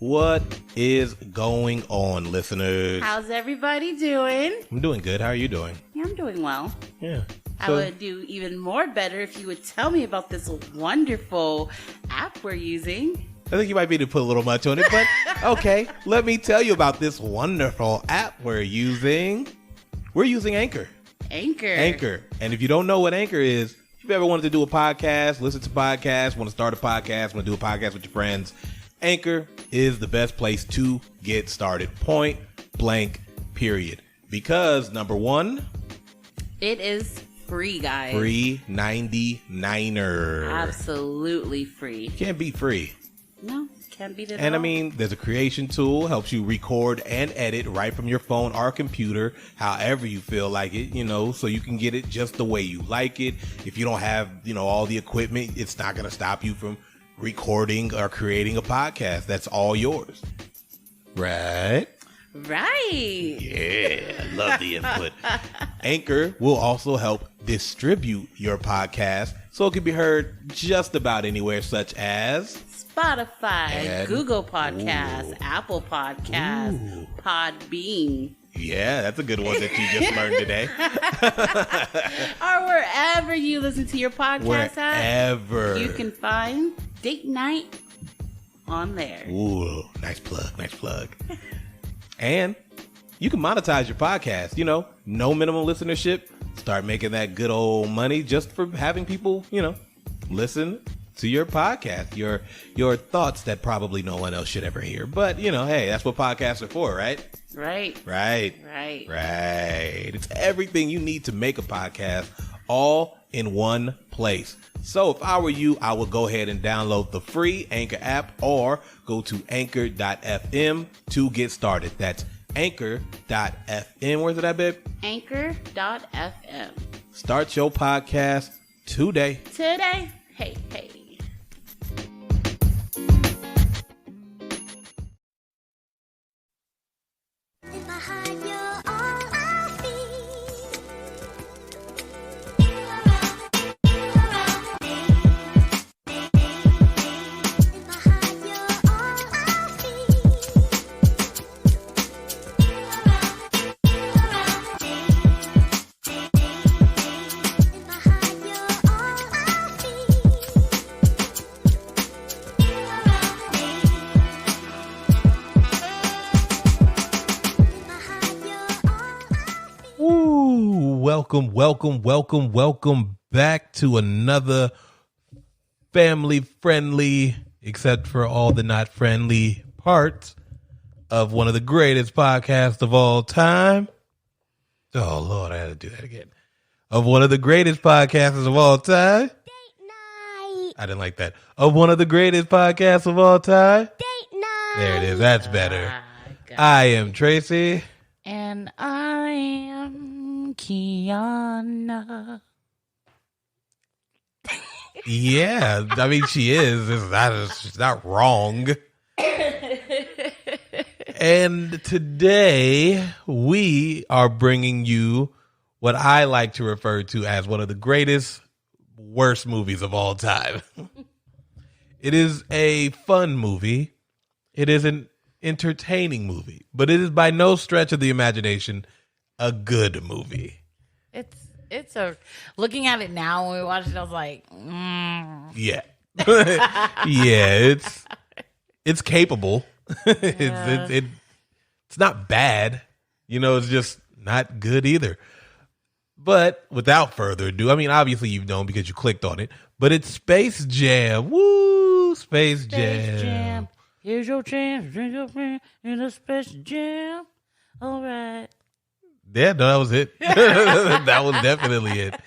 What is going on, listeners? How's everybody doing? I'm doing good. How are you doing? Yeah, I'm doing well. Yeah. I would do even more better if you would tell me about this wonderful app we're using. I think you might be to put a little much on it, but okay. Let me tell you about this wonderful app we're using. We're using Anchor. Anchor. And if you don't know what Anchor is, if you've ever wanted to do a podcast, listen to podcasts, want to start a podcast, want to do a podcast with your friends, Anchor is the best place to get started. Point blank, period. Because number one, it is free, guys. Free 99er. Absolutely free. Can't beat free. No, can't beat it. And all. I mean, there's a creation tool, helps you record and edit right from your phone or computer, however you feel like it, so you can get it just the way you like it. If you don't have, all the equipment, it's not going to stop you from recording or creating a podcast. That's all yours. Right? Right. Yeah, love the input. Anchor will also help distribute your podcast so it can be heard just about anywhere, such as Spotify, and Google Podcasts, Apple Podcasts, Podbean. Yeah, that's a good one that you just learned today. Or wherever you listen to your podcast wherever. at, you can find Date Night on there. Ooh, nice plug. And you can monetize your podcast, no minimum listenership. Start making that good old money just for having people, listen to your podcast, your thoughts that probably no one else should ever hear. But, hey, that's what podcasts are for, right? Right. It's everything you need to make a podcast all in one place. So if I were you, I would go ahead and download the free Anchor app or go to anchor.fm to get started. That's anchor.fm. Where's it at, babe? Anchor.fm. Start your podcast today. Hey. Welcome back to another family-friendly, except for all the not friendly parts of one of the greatest podcasts of all time. Oh, Lord, I had to do that again. Of one of the greatest podcasts of all time. Date night. I didn't like that. Of one of the greatest podcasts of all time. Date night. There it is. That's better. I am Tracy. And I am Kiana. Yeah, I mean, she is. She's not wrong. And today, we are bringing you what I like to refer to as one of the greatest, worst movies of all time. It is a fun movie. It is an entertaining movie, but it is by no stretch of the imagination a good movie. It's looking at it now when we watched it, I was like, Yeah. Yeah, it's capable. It's not bad. It's just not good either. But without further ado, I mean, obviously you've known because you clicked on it, but it's Space Jam. Woo! Space Jam. Here's your chance, drink your friend in a Space Jam. All right. Yeah, no, that was it. That was definitely it.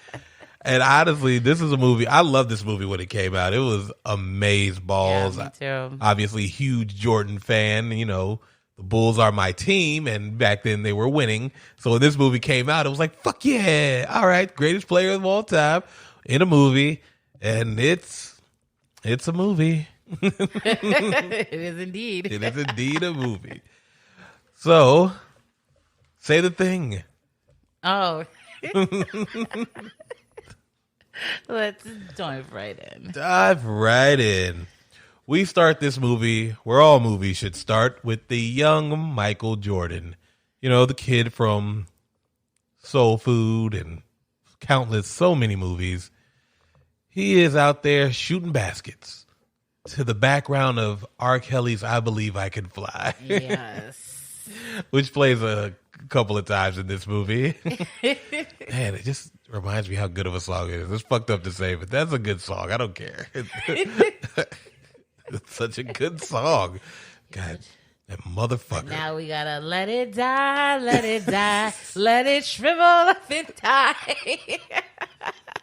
And honestly, this is a movie. I love this movie when it came out. It was amazeballs. Yeah, me too. Obviously, huge Jordan fan. The Bulls are my team, and back then they were winning. So when this movie came out, it was like, fuck yeah. All right, greatest player of all time in a movie. And it's a movie. It is indeed. It is indeed a movie. So, say the thing. Oh. Let's dive right in. Dive right in. we start this movie where all movies should start, with the young Michael Jordan. You know, the kid from Soul Food and so many movies. He is out there shooting baskets to the background of R. Kelly's I Believe I Can Fly. Yes. Which plays a couple of times in this movie. Man, it just reminds me how good of a song it is. It's fucked up to say, but that's a good song. I don't care. It's such a good song. God, that motherfucker. Now we gotta let it die, let it shrivel up and die.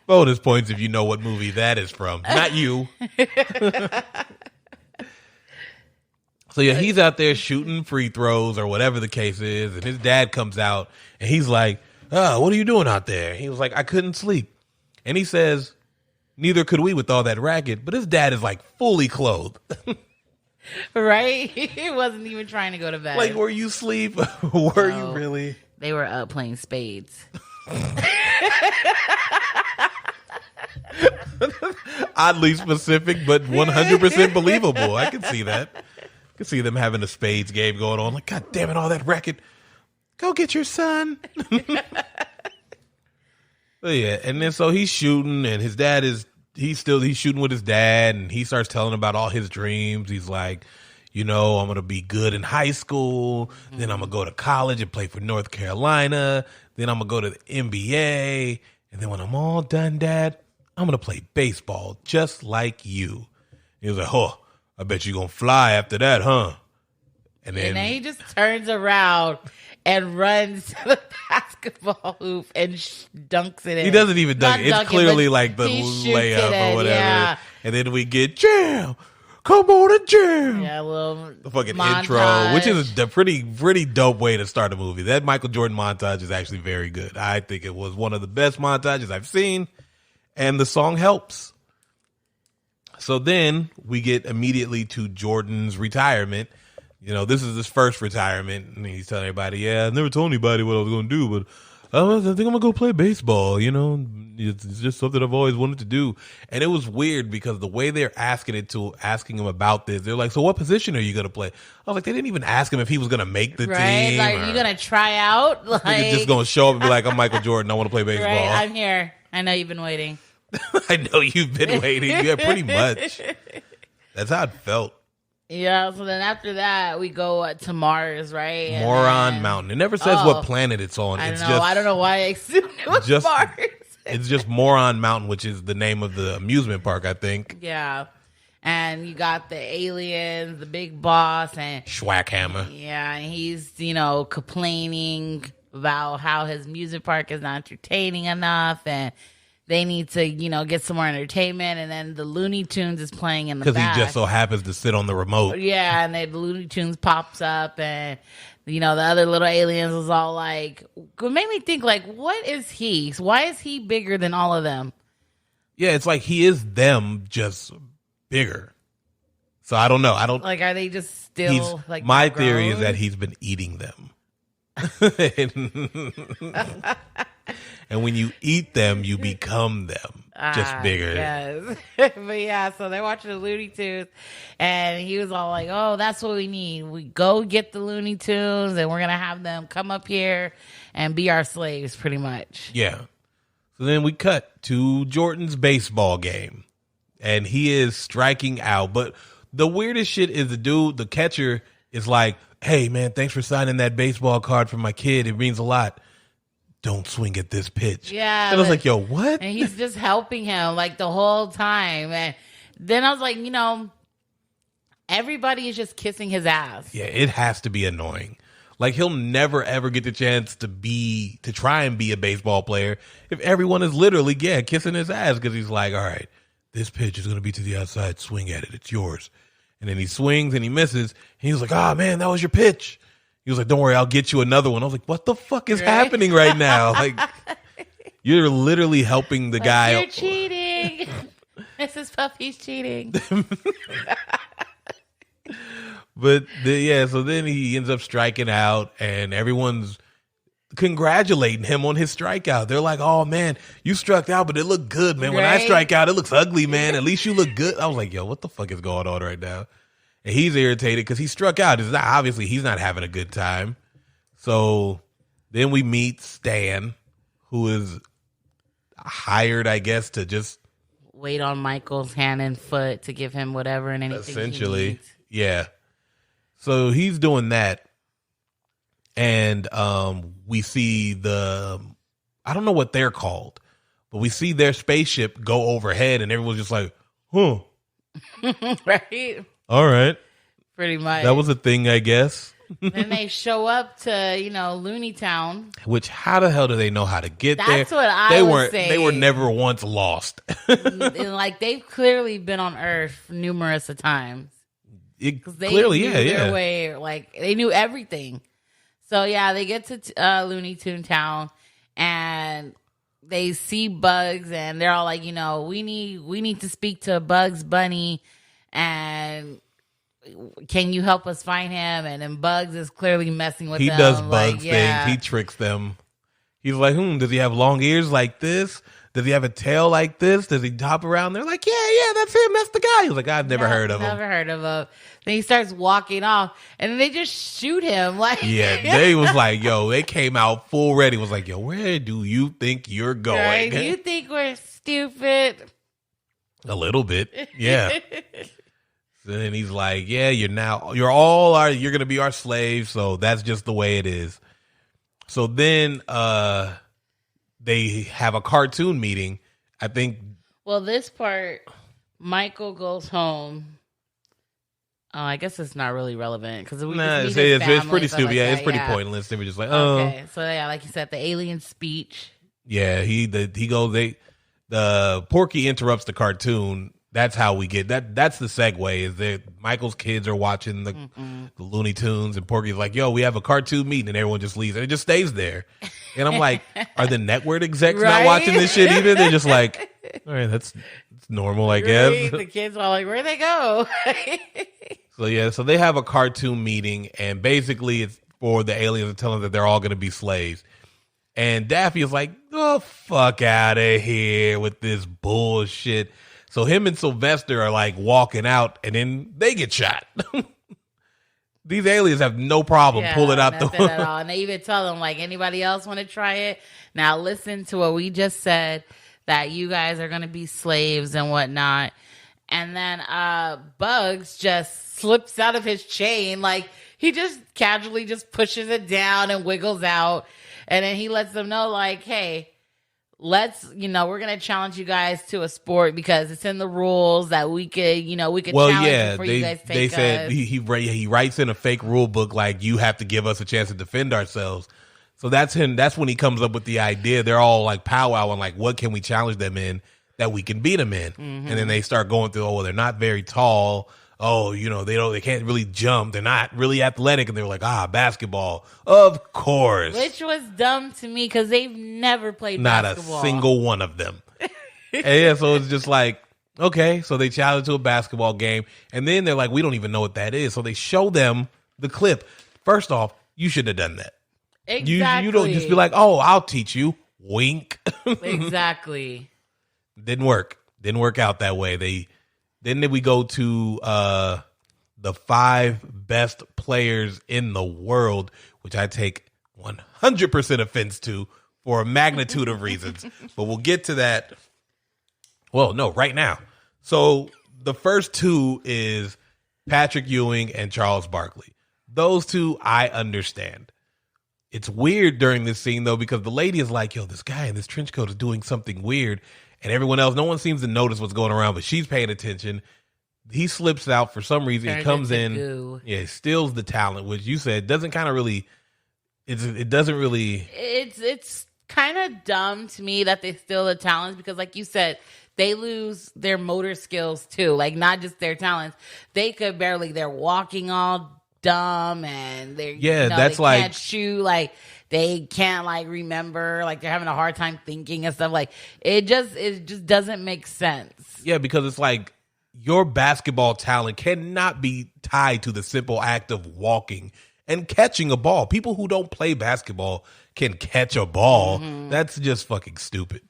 Bonus points if you know what movie that is from. Not you. So yeah, he's out there shooting free throws or whatever the case is, and his dad comes out and he's like, "Oh, what are you doing out there?" He was like, "I couldn't sleep." And he says, "Neither could we with all that racket." But his dad is like fully clothed. Right? He wasn't even trying to go to bed. Like, were you asleep? Were you really? They were up playing spades. Oddly specific, but 100% believable. I can see that. I can see them having a spades game going on. Like, God damn it, all that racket. Go get your son. But yeah, and then so he's shooting, and his dad he's shooting with his dad, and he starts telling about all his dreams. He's like, you know, I'm going to be good in high school. Then I'm going to go to college and play for North Carolina. Then I'm going to go to the NBA. And then when I'm all done, Dad, I'm going to play baseball just like you. He was like, oh, I bet you're going to fly after that, huh? And then he just turns around and runs to the basketball hoop and dunks it in. He doesn't even dunk it. It's clearly like the layup or whatever. Yeah. And then we get jam. Come on and jam. Yeah, well, the fucking montage. Intro, which is a pretty dope way to start a movie. That Michael Jordan montage is actually very good. I think it was one of the best montages I've seen, and the song helps. So then we get immediately to Jordan's retirement. You know, this is his first retirement, and he's telling everybody, yeah, I never told anybody what I was going to do, but I think I'm going to go play baseball, you know. It's just something I've always wanted to do. And it was weird because the way they're asking him about this, they're like, so what position are you going to play? I was like, they didn't even ask him if he was going to make the team. Like, you going to try out? Like, you're just going to show up and be like, I'm Michael Jordan, I want to play baseball. Right, I'm here. I know you've been waiting. I know you've been waiting. Yeah, pretty much. That's how it felt. Yeah, so then after that, we go to Mars, right? Moron Mountain. It never says what planet it's on. I don't know why I assumed it was Mars. It's just Moron Mountain, which is the name of the amusement park, I think. Yeah. And you got the aliens, the big boss, and Schwackhammer. Yeah, and he's, complaining about how his music park is not entertaining enough, and they need to, get some more entertainment. And then the Looney Tunes is playing in the back. Because he just so happens to sit on the remote. Yeah, and the Looney Tunes pops up, and, the other little aliens was all like, it made me think, like, what is he? Why is he bigger than all of them? Yeah, it's like he is them, just bigger. So I don't know. Like, are they just still, like, my theory is that he's been eating them. And when you eat them, you become them. Just bigger. Yes. But yeah, so they're watching the Looney Tunes, and he was all like, oh, that's what we need. We go get the Looney Tunes, and we're going to have them come up here and be our slaves, pretty much. Yeah. So then we cut to Jordan's baseball game, and he is striking out. But the weirdest shit is the catcher is like, hey, man, thanks for signing that baseball card for my kid. It means a lot. Don't swing at this pitch. Yeah. And I was like, yo, what? And he's just helping him like the whole time. And then I was like, everybody is just kissing his ass. Yeah, it has to be annoying. Like, he'll never, ever get the chance to try and be a baseball player if everyone is literally, kissing his ass because he's like, all right, this pitch is going to be to the outside. Swing at it. It's yours. And then he swings and he misses. And he was like, oh, man, that was your pitch. He was like, don't worry, I'll get you another one. I was like, what the fuck is happening right now? Like, you're literally helping the guy. You're cheating. Mrs. Puffy's cheating. But, so then he ends up striking out, and everyone's congratulating him on his strikeout. They're like, "Oh man, you struck out, but it looked good, man. When I Right. strike out, it looks ugly, man. At least you look good." I was like, "Yo, what the fuck is going on right now?" And he's irritated because he struck out. It's not, obviously, he's not having a good time. So then we meet Stan, who is hired, I guess, to just Wait on Michael's hand and foot to give him whatever and anything he essentially, needs. yeah. So he's doing that. And we see I don't know what they're called, but we see their spaceship go overhead and everyone's just like, huh, Right? all right. Pretty much. That was a thing, I guess. Then they show up to, Looney Town. Which, how the hell do they know how to get there? That's what I they was weren't. saying. They were never once lost. And, like, they've clearly been on Earth numerous of times. They They knew their yeah. way, like, they knew everything. So, yeah, they get to Looney Tune Town, and they see Bugs, and they're all like, we need to speak to Bugs Bunny, and can you help us find him? And then Bugs is clearly messing with He them. does like, Bugs yeah. things. He tricks them. He's like, does he have long ears like this? Does he have a tail like this? Does he hop around? They're like, yeah, that's him. That's the guy. He's like, I've never heard of him. Never heard of him. Then he starts walking off, and then they just shoot him. Like, Yeah, they was like, yo, they came out full ready. Was like, yo, where do you think you're going? right? You think we're stupid? A little bit, yeah. So then he's like, yeah, you're going to be our slaves. So that's just the way it is. So then they have a cartoon meeting. I think. Well, this part, Michael goes home. Oh, I guess it's not really relevant because It's pretty stupid. Yeah, it's pretty pointless. They were just like, oh. Okay, so yeah, like you said, the alien speech. Yeah, the Porky interrupts the cartoon. That's how we get that. That's the segue. Is that Michael's kids are watching the Looney Tunes, and Porky's like, "Yo, we have a cartoon meeting," and everyone just leaves, and it just stays there. And I'm like, "Are the network execs not watching this shit either?" They're just like, "All right, that's normal, I guess." The kids are like, "Where'd they go?" So they have a cartoon meeting, and basically it's for the aliens to tell them that they're all going to be slaves. And Daffy is like, "Oh, fuck out of here with this bullshit." So him and Sylvester are like walking out, and then they get shot. These aliens have no problem pulling out nothing at all. And they even tell them, like, anybody else want to try it? Now listen to what we just said, that you guys are going to be slaves and whatnot. And then Bugs just slips out of his chain. Like, he just casually just pushes it down and wiggles out. And then he lets them know, like, hey, we're going to challenge you guys to a sport because it's in the rules that we could challenge before you guys take they said us. he writes in a fake rule book, like, you have to give us a chance to defend ourselves. So that's him. That's when he comes up with the idea. They're all like powwowing, like, what can we challenge them in that we can beat them in? And then they start going through, well, they're not very tall. Oh, they can't really jump. They're not really athletic. And they're like, basketball. Of course. Which was dumb to me because they've never played Not basketball. a single one of them. And yeah, so it's just like, okay. So they challenge to a basketball game. And then they're like, we don't even know what that is. So they show them the clip. First off, you should have done that. Exactly. You don't just be like, oh, I'll teach you. Wink. Exactly. Didn't work. Didn't work out that way. Then we go to the 5 best players in the world, which I take 100% offense to for a magnitude of reasons. But we'll get to that. Well, no, right now. So the first 2 is Patrick Ewing and Charles Barkley. Those 2 I understand. It's weird during this scene, though, because the lady is like, yo, this guy in this trench coat is doing something weird. And everyone else, no one seems to notice what's going around, but she's paying attention. He slips out for some reason. He comes in. Goo. Yeah, steals the talent, which you said doesn't kind of really. It doesn't really. It's kind of dumb to me that they steal the talents because, like you said, they lose their motor skills too. Like, not just their talents. They're walking all dumb and they can't shoot. Like, they can't remember. Like, they're having a hard time thinking and stuff. Like, it just doesn't make sense. Yeah, because it's like your basketball talent cannot be tied to the simple act of walking and catching a ball. People who don't play basketball can catch a ball. That's just fucking stupid.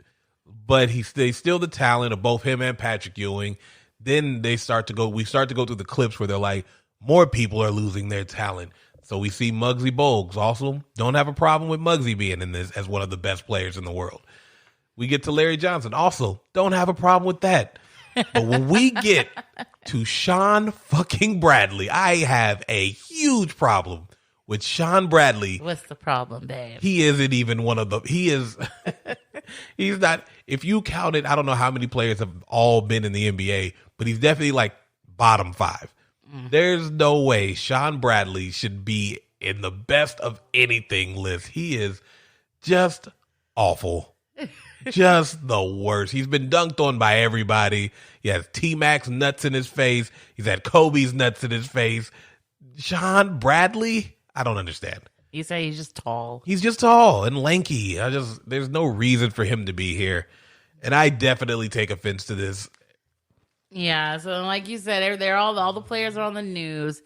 But they still the talent of both him and Patrick Ewing. Then we start to go through the clips where they're like, more people are losing their talent. So we see Muggsy Bogues. Also, don't have a problem with Muggsy being in this as one of the best players in the world. We get to Larry Johnson. Also, don't have a problem with that. But when we get to Sean fucking Bradley, I have a huge problem with Sean Bradley. What's the problem, babe? He isn't even one of the, he's not, if you counted, I don't know how many players have all been in the NBA, but he's definitely like bottom 5. There's no way Sean Bradley should be in the best of anything list. He is just awful. Just the worst. He's been dunked on by everybody. He has T-Mac's nuts in his face. He's had Kobe's nuts in his face. Sean Bradley? I don't understand. You say he's just tall. He's just tall and lanky. There's no reason for him to be here. And I definitely take offense to this. Yeah, so like you said, they're all the players are on the news,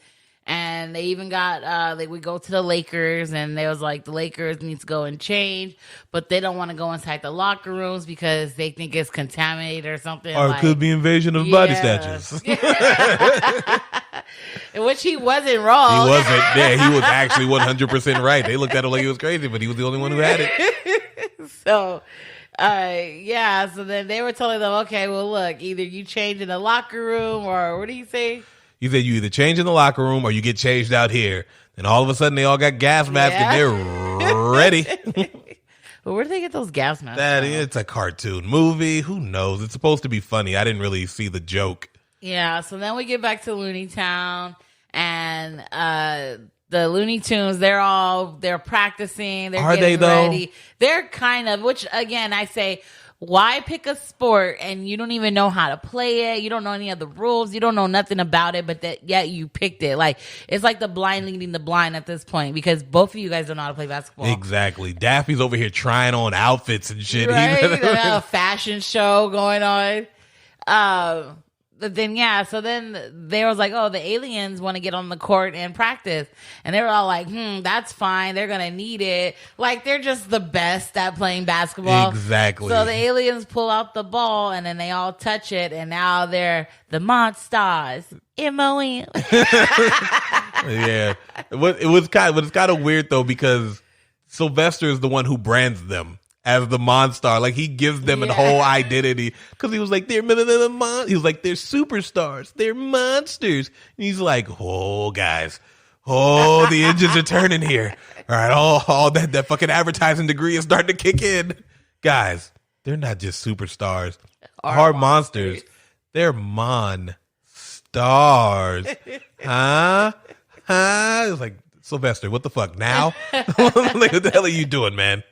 and they even got we go to the Lakers, and they was like the Lakers need to go and change, but they don't want to go inside the locker rooms because they think it's contaminated or something. Or it could be invasion of body snatchers. In which he wasn't wrong. He wasn't. Yeah, he was actually 100% right. They looked at him like he was crazy, but he was the only one who had it. So. So then they were telling them, okay, well, look, either you change in the locker room or what do you say? He said you either change in the locker room or you get changed out here. And all of a sudden they all got gas masks and they're ready. But where do they get those gas masks? It's a cartoon movie. Who knows? It's supposed to be funny. I didn't really see the joke. Yeah, so then we get back to Looney Town and the Looney Tunes, they're practicing. They're getting ready. They're kind of, which again, I say, why pick a sport and you don't even know how to play it? You don't know any of the rules. You don't know nothing about it, but yet you picked it. Like, it's like the blind leading the blind at this point because both of you guys don't know how to play basketball. Exactly. Daffy's over here trying on outfits and shit. Right? They have a fashion show going on. But then, so then they was like, oh, the aliens want to get on the court and practice. And they were all like, that's fine. They're going to need it. Like, they're just the best at playing basketball. Exactly. So the aliens pull out the ball and then they all touch it. And now they're the Monstars. M-O-N. Yeah. It's kind of weird, though, because Sylvester is the one who brands them as the Monstar. Like, he gives them a whole identity because he was like, he was like, they're superstars, they're monsters. And he's like, oh, guys, the engines are turning here. All right, all that fucking advertising degree is starting to kick in. Guys, they're not just superstars, are monsters. They're monstars. Huh? It's like, Sylvester, what the fuck now? Like, what the hell are you doing, man?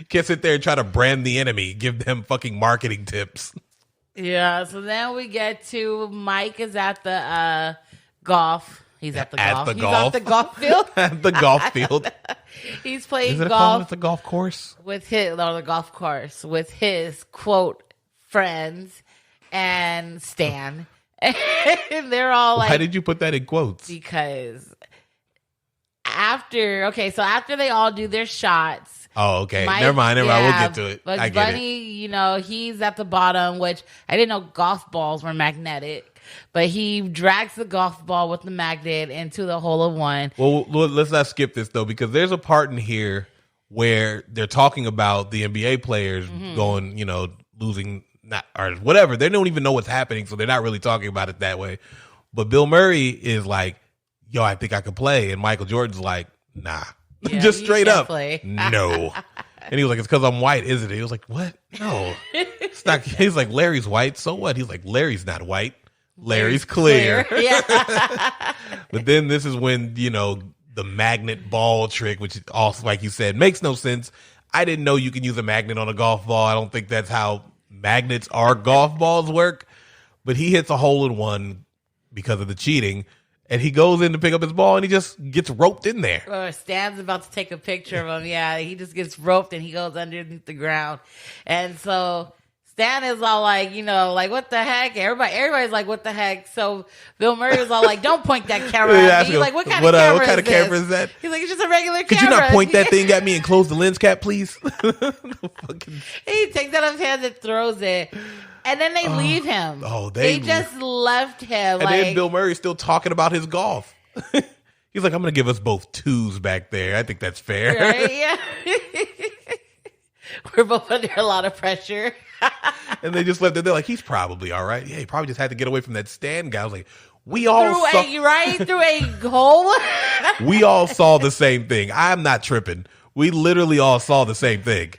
Can't sit there and try to brand the enemy, give them fucking marketing tips. Yeah, so then we get to Mike is at the golf. He's at the golf. He's at the golf field. At the golf field. He's playing Is it golf. It's a golf course? The golf course with his, quote, friends and Stan. And they're all like... Why did you put that in quotes? Because after they all do their shots... Oh, okay. Never mind. We'll get to it. Bugs Bunny, he's at the bottom, which I didn't know golf balls were magnetic, but he drags the golf ball with the magnet into the hole of one. Well, let's not skip this, though, because there's a part in here where they're talking about the NBA players going, losing, or whatever. They don't even know what's happening, so they're not really talking about it that way. But Bill Murray is like, yo, I think I could play. And Michael Jordan's like, nah. Yeah, just straight up. No. And he was like, it's because I'm white, isn't it? He was like, what? No. It's not. He's like, Larry's white. So what? He's like, Larry's not white. Larry's clear. Yeah. But then this is when, the magnet ball trick, which also, like you said, makes no sense. I didn't know you can use a magnet on a golf ball. I don't think that's how magnets or golf balls work. But he hits a hole in one because of the cheating. And he goes in to pick up his ball, and he just gets roped in there. Or Stan's about to take a picture of him. Yeah, he just gets roped, and he goes underneath the ground. And so Stan is all like, like, what the heck? Everybody's like, what the heck? So Bill Murray was all like, don't point that camera at me. He's like, what kind of camera is this? He's like, it's just a regular camera. Could you not point that thing at me and close the lens cap, please? He takes it out of his hands and throws it. And then they leave him. Oh, they just left him. And then Bill Murray's still talking about his golf. He's like, I'm going to give us both twos back there. I think that's fair. Right? Yeah. We're both under a lot of pressure. And they just left it. They're like, he's probably all right. Yeah, he probably just had to get away from that Stan guy. I was like, we all through a hole. We all saw the same thing. I'm not tripping. We literally all saw the same thing.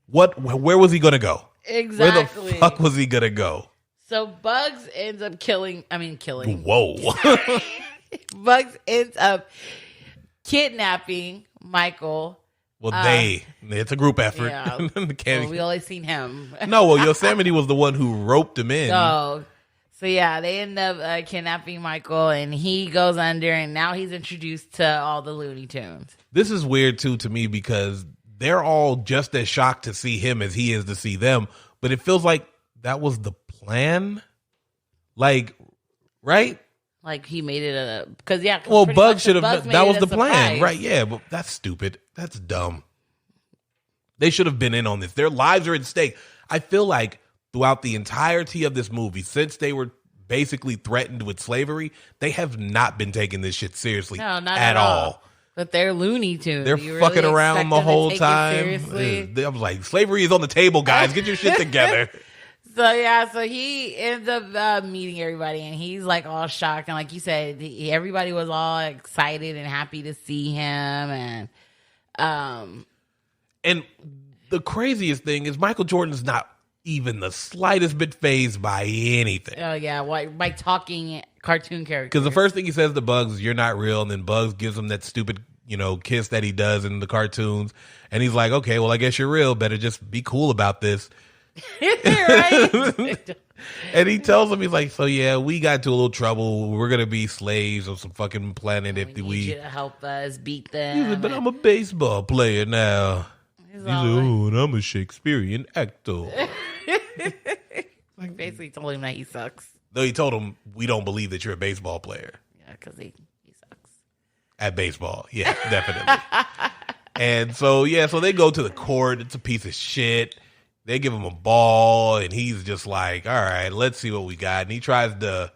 Where was he going to go? Exactly. Where the fuck was he going to go? So Bugs ends up killing. Whoa. Bugs ends up kidnapping Michael. Well, it's a group effort. Yeah. Well, we only seen him. No, well, Yosemite was the one who roped him in. So yeah, they end up kidnapping Michael, and he goes under, and now he's introduced to all the Looney Tunes. This is weird, too, to me, because they're all just as shocked to see him as he is to see them, but it feels like that was the plan. Like, right? Like he made it because well, Bugs should have. That was the plan, surprise. right? Yeah, but that's stupid. That's dumb. They should have been in on this. Their lives are at stake. I feel like throughout the entirety of this movie, since they were basically threatened with slavery, they have not been taking this shit seriously not at all. But they're Looney Tunes. They're fucking around the whole time. Seriously? I was like, slavery is on the table, guys. Get your shit together. So he ends up meeting everybody, and he's like all shocked. And like you said, everybody was all excited and happy to see him. And the craziest thing is Michael Jordan's not even the slightest bit fazed by anything. Oh yeah, by talking cartoon characters. Because the first thing he says to Bugs is, "You're not real," and then Bugs gives him that stupid, kiss that he does in the cartoons, and he's like, "Okay, well, I guess you're real. Better just be cool about this." Right. And he tells him, he's like, so yeah, we got into a little trouble. We're gonna be slaves of some fucking planet if we need you to help us beat them. He's like, but I'm a baseball player now. He's like, oh, and I'm a Shakespearean actor. Like basically told him that he sucks. Though he told him, we don't believe that you're a baseball player. Yeah, because he sucks at baseball. Yeah, definitely. And so they go to the court. It's a piece of shit. They give him a ball, and he's just like, all right, let's see what we got. And he tries to,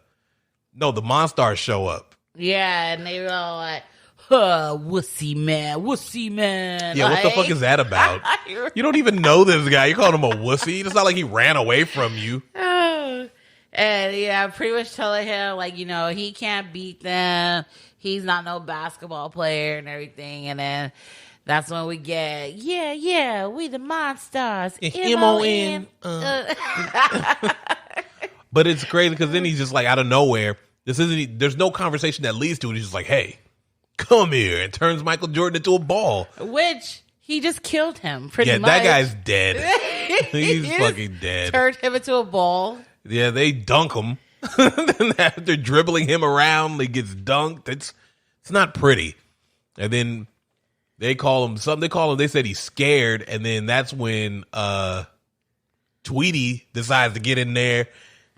the Monstars show up. Yeah, and they were all like, wussy man. Yeah, what the fuck is that about? You don't even know this guy. You called him a wussy. It's not like he ran away from you. And yeah, pretty much telling him, like, he can't beat them. He's not no basketball player and everything. And then that's when we get, we the Monstars. M-O-N. But it's crazy because then he's just like out of nowhere. There's no conversation that leads to it. He's just like, hey, come here, and turns Michael Jordan into a ball. Which he just killed him pretty much. Yeah, that guy's dead. He's fucking dead. Turned him into a ball. Yeah, they dunk him. Then after dribbling him around, he gets dunked. It's not pretty. And then they call him something. They said he's scared. And then that's when Tweety decides to get in there,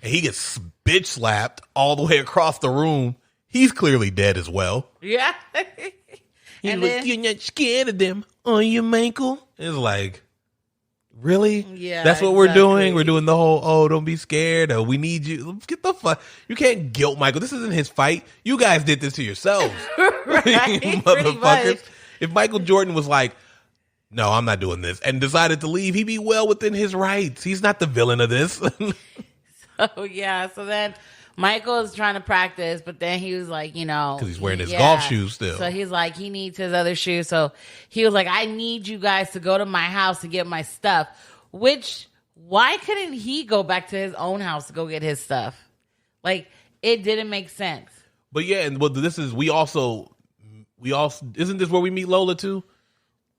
and he gets bitch slapped all the way across the room. He's clearly dead as well. Yeah. You're not scared of them, are you, Michael? It's like, really? Yeah. That's what we're doing? We're doing the whole, don't be scared. We need you. Get the fuck. You can't guilt Michael. This isn't his fight. You guys did this to yourselves. Right, motherfuckers. If Michael Jordan was like, no, I'm not doing this, and decided to leave, he'd be well within his rights. He's not the villain of this. So then Michael is trying to practice, but then he was like, because he's wearing his golf shoes still. So he's like, he needs his other shoes. So he was like, I need you guys to go to my house to get my stuff. Which, why couldn't he go back to his own house to go get his stuff? Like, it didn't make sense. But yeah, and we also isn't this where we meet Lola too?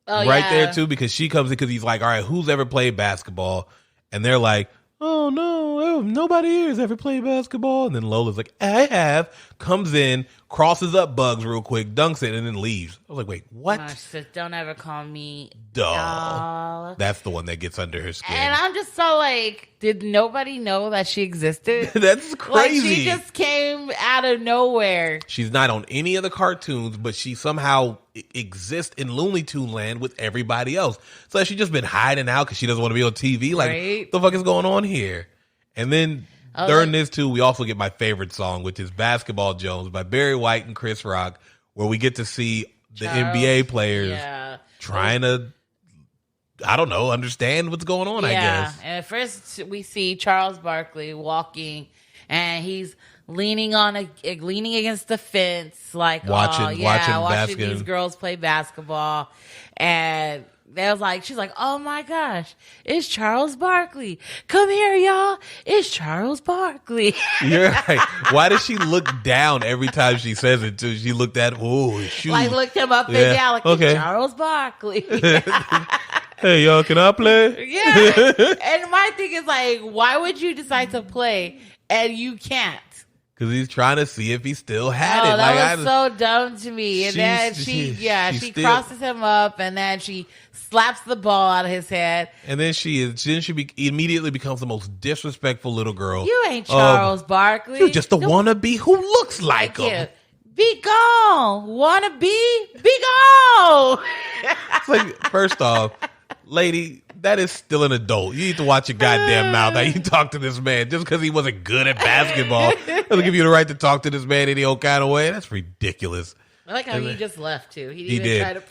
Oh, right there too, because she comes in because he's like, all right, who's ever played basketball? And they're like, oh no, nobody here has ever played basketball. And then Lola's like, I have. Comes in, crosses up Bugs real quick, dunks it, and then leaves. I was like, wait, what? She says, don't ever call me Duh. That's the one that gets under her skin. And I'm just so like, did nobody know that she existed? That's crazy. Like, she just came out of nowhere. She's not on any of the cartoons, but she somehow exists in Looney Tune land with everybody else. So has she just been hiding out because she doesn't want to be on TV? Like, Right. what the fuck is going on here? And then during this too, we also get my favorite song, which is Basketball Jones by Barry White and Chris Rock, where we get to see the NBA players trying to, I don't know, understand what's going on, I guess. And at first we see Charles Barkley walking, and he's leaning against the fence, like watching these girls play basketball. And she's like, oh my gosh, it's Charles Barkley. Come here, y'all. It's Charles Barkley. You're right. Why does she look down every time she says it too? She looked at, shoot. Like, looked him up and down, like, it's Charles Barkley. Hey, y'all, can I play? Yeah. And my thing is, like, why would you decide to play and you can't? Because he's trying to see if he still had it. That was so dumb to me. And then she crosses him up, and then she slaps the ball out of his head. And then she immediately becomes the most disrespectful little girl. You ain't Charles Barkley. You're just a wannabe who looks like him. Be gone. Wannabe? Be gone. It's like, first off, lady, that is still an adult. You need to watch your goddamn mouth how you talk to this man. Just because he wasn't good at basketball doesn't give you the right to talk to this man any old kind of way. That's ridiculous. I like how he just left too. He didn't even try to.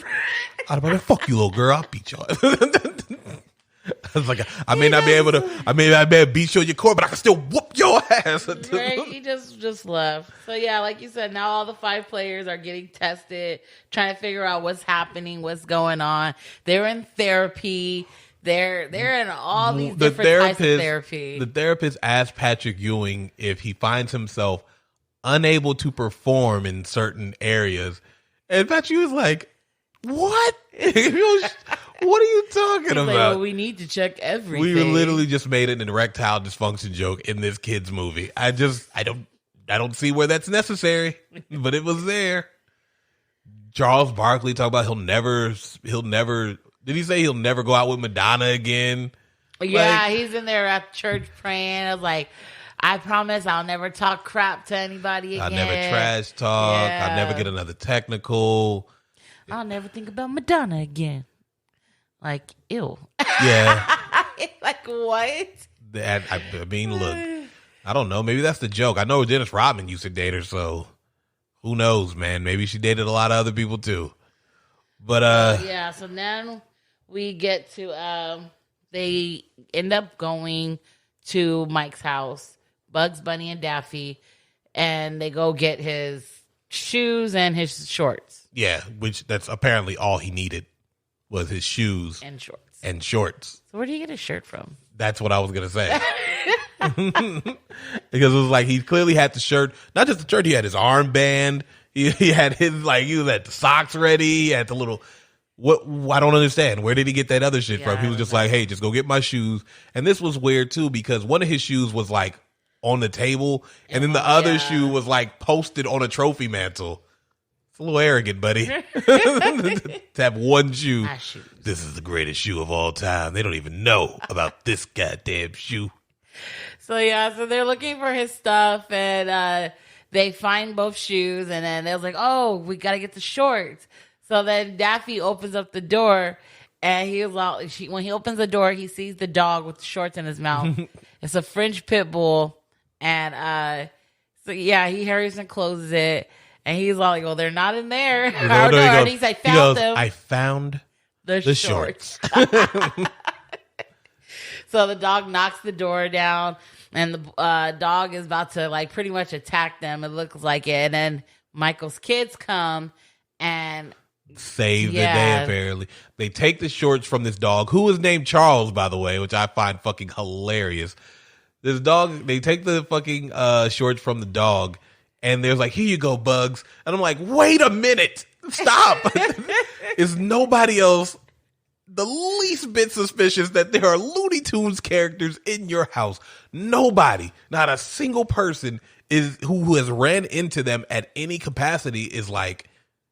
I'd be like, fuck you, little girl. I'll beat you. I was like, I may not be able to beat you on your court, but I can still whoop your ass. Right? He just left. So yeah, like you said, now all the 5 players are getting tested, trying to figure out what's happening, what's going on. They're in therapy. They're in all these different types of therapy. The therapist asked Patrick Ewing if he finds himself unable to perform in certain areas. And Patrick was like, what? What are you talking about? Like, well, we need to check everything. We literally just made an erectile dysfunction joke in this kid's movie. I don't see where that's necessary, but it was there. Charles Barkley talked about he'll never, did he say he'll never go out with Madonna again? Yeah, he's in there at church praying. I was like, I promise I'll never talk crap to anybody again. I'll never trash talk. Yeah. I'll never get another technical. I'll never think about Madonna again. Like, ew. Yeah. Like, what? I mean, look, I don't know. Maybe that's the joke. I know Dennis Rodman used to date her, so who knows, man? Maybe she dated a lot of other people too. But yeah. So then we get to they end up going to Mike's house, Bugs Bunny and Daffy, and they go get his shoes and his shorts. Yeah, which that's apparently all he needed was his shoes and shorts. So where did he get his shirt from? That's what I was gonna say. Because it was like he clearly had the shirt, not just the shirt. He had his armband. He had his he had the socks ready. He had the little. What I don't understand. Where did he get that other shit from? He was just like, hey, just go get my shoes. And this was weird too because one of his shoes was like on the table, and then the other shoe was like posted on a trophy mantle. It's a little arrogant, buddy. To have one shoe. This is the greatest shoe of all time. They don't even know about this goddamn shoe. So they're looking for his stuff, and they find both shoes, and then they was like, oh, we got to get the shorts. So then Daffy opens up the door, and he was like, when he opens the door, he sees the dog with the shorts in his mouth. It's a French pit bull, and he hurries and closes it. And he's like, well, they're not in there. He's like, them. I found the shorts. So the dog knocks the door down, and the dog is about to like pretty much attack them. It looks like it. And then Michael's kids come and save the day, apparently. They take the shorts from this dog, who is named Charles, by the way, which I find fucking hilarious. This dog, they take the fucking shorts from the dog, and there's like, here you go, Bugs. And I'm like, wait a minute. Stop. Is nobody else the least bit suspicious that there are Looney Tunes characters in your house. Nobody, not a single person is who has ran into them at any capacity is like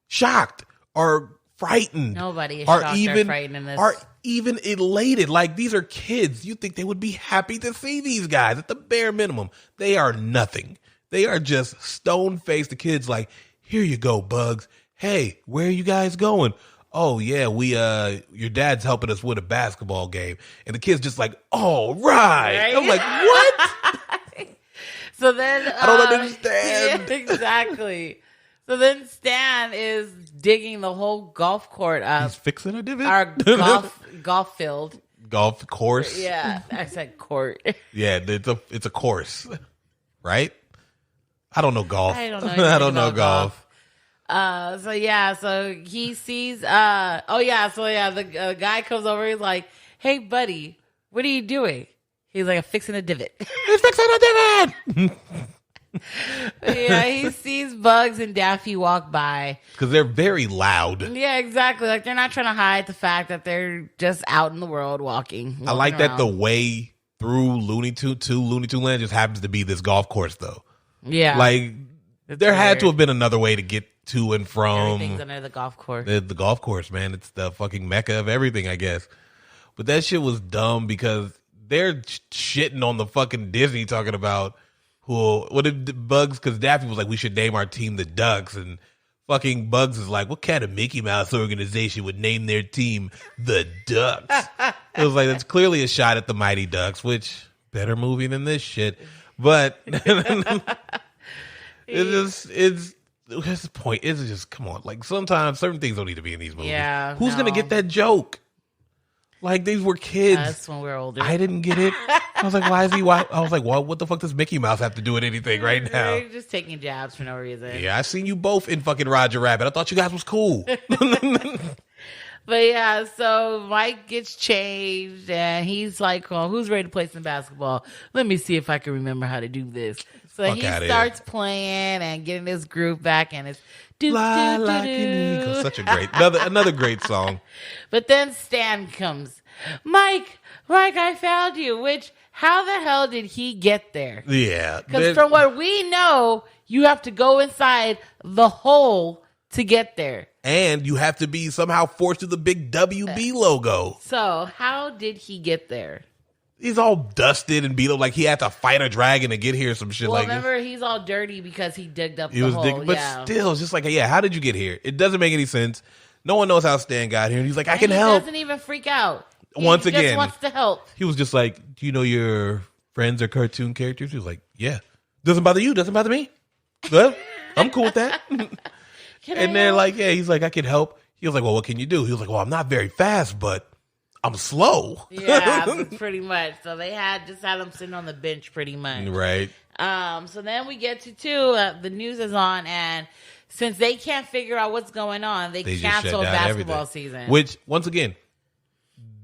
shocked or frightened. Nobody is or shocked or frightened in this. Or even elated. Like, these are kids. You think they would be happy to see these guys at the bare minimum. They are nothing. They are just stone-faced. The kids like, here you go, Bugs. Hey, where are you guys going? Oh, yeah, your dad's helping us win a basketball game. And the kid's just like, all right. I'm like, what? So then I don't understand. Yeah, exactly. So then Stan is digging the whole golf court up. He's fixing a divot? Our golf field. Golf course? Yeah, I said court. Yeah, it's a course. Right? I don't know golf. I don't know. I don't know golf. So he sees, the guy comes over, he's like, hey, buddy, what are you doing? He's like, I'm fixing a divot. He's fixing a divot! Yeah, he sees Bugs and Daffy walk by. Because they're very loud. Yeah, exactly. Like, they're not trying to hide the fact that they're just out in the world walking I like around. that the way through Looney Tunes to Looney Tunes Land just happens to be this golf course, though. Yeah. Like, It's there had weird. to have been another way to get to and from Everything's under the golf course. the golf course, man. It's the fucking mecca of everything, I guess. But that shit was dumb because they're shitting on the fucking Disney talking about what if Bugs, because Daffy was like, we should name our team the Ducks, and fucking Bugs is like, what kind of Mickey Mouse organization would name their team the Ducks? It was like, that's clearly a shot at the Mighty Ducks, which better movie than this shit. But it's the point. It's just, come on. Like, sometimes certain things don't need to be in these movies. Yeah, Who's no. gonna get that joke? Like, these were kids. Us when we were older. I didn't get it. I was like, why is he? Why? I was like, well, what the fuck does Mickey Mouse have to do with anything right now? They're just taking jabs for no reason. Yeah, I seen you both in fucking Roger Rabbit. I thought you guys was cool. But yeah, so Mike gets changed and he's like, well, who's ready to play some basketball? Let me see if I can remember how to do this. So Fuck he outta starts playing and getting his groove back, and it's do, Fly do, do, like do. an eagle. Such a great, another great song. But then Stan comes. Mike, I found you. Which, how the hell did he get there? Yeah. Because from what we know, you have to go inside the hole to get there. And you have to be somehow forced to the big WB logo. So how did he get there? He's all dusted and beat up like he had to fight a dragon to get here, some shit Well, like this. remember, he's all dirty because he digged up He the was hole. digging, but yeah. still, it's just like, yeah, how did you get here? It doesn't make any sense. No one knows how Stan got here. And he's like, I can he help. doesn't even freak out. Once He again. just wants to help. He was just like, do you know your friends are cartoon characters? He was like, yeah. Doesn't bother you, doesn't bother me. Well, I'm cool with that. And they're like, yeah, he's like, I can help. He was like, well, what can you do? He was like, well, I'm not very fast, but I'm slow. Yeah, pretty much. So they just had him sitting on the bench pretty much. Right. So then we get to the news is on, and since they can't figure out what's going on, they They just shut canceled down basketball everything. season. Which, once again,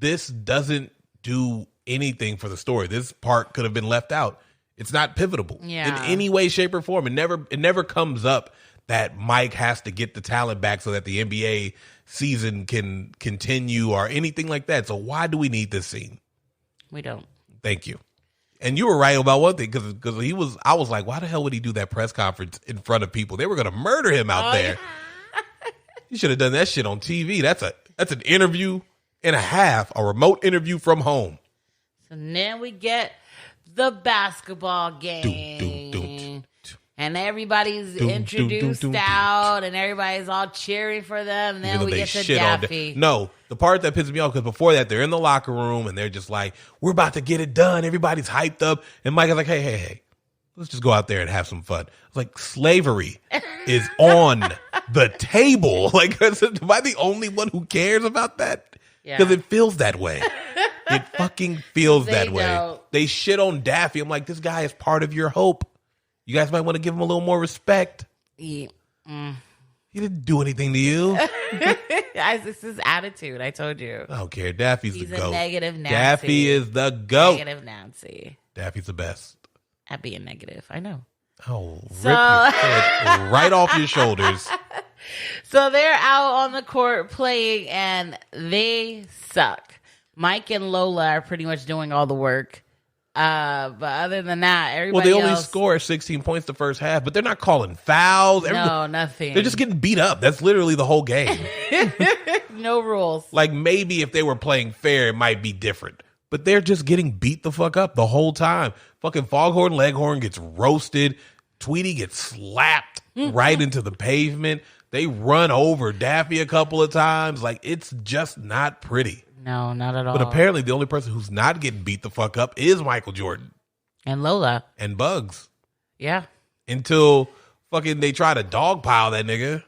this doesn't do anything for the story. This part could have been left out. It's not pivotal in Yeah. any way, shape, or form. It never comes up that Mike has to get the talent back so that the NBA season can continue or anything like that. So why do we need this scene? We don't. Thank you. And you were right about one thing because I was like, why the hell would he do that press conference in front of people? They were going to murder him out there. You should have done that shit on TV. That's an interview and a half, a remote interview from home. So then we get the basketball game. Doom, doom, doom. And everybody's Doom, introduced doom, doom, doom. out, and everybody's all cheering for them. And then Even though we they get to shit on Daffy. No, the part that pisses me off, because before that, they're in the locker room and they're just like, we're about to get it done. Everybody's hyped up. And Mike is like, hey, let's just go out there and have some fun. It's like, slavery is on the table. Like, am I the only one who cares about that? Yeah. Because it feels that way. It fucking feels They that way. don't. They shit on Daffy. I'm like, this guy is part of your hope. You guys might want to give him a little more respect. Yeah. He didn't do anything to you. This is attitude. I told you. I don't care. Daffy's He's the a GOAT. negative Nancy. Daffy is the GOAT. Negative Nancy. Daffy's the best. At being negative. I know. Oh, So- rip your head right off your shoulders. So they're out on the court playing, and they suck. Mike and Lola are pretty much doing all the work. But other than that, everybody Well, they only else, score 16 points the first half, but they're not calling fouls. no, nothing. They're just getting beat up. That's literally the whole game. no rules. Like, maybe if they were playing fair, it might be different. But they're just getting beat the fuck up the whole time. Fucking Foghorn Leghorn gets roasted. Tweety gets slapped right into the pavement. They run over Daffy a couple of times. Like, it's just not pretty. No, not at all. But apparently the only person who's not getting beat the fuck up is Michael Jordan. And Lola. And Bugs. Yeah. Until fucking they try to dogpile that nigga.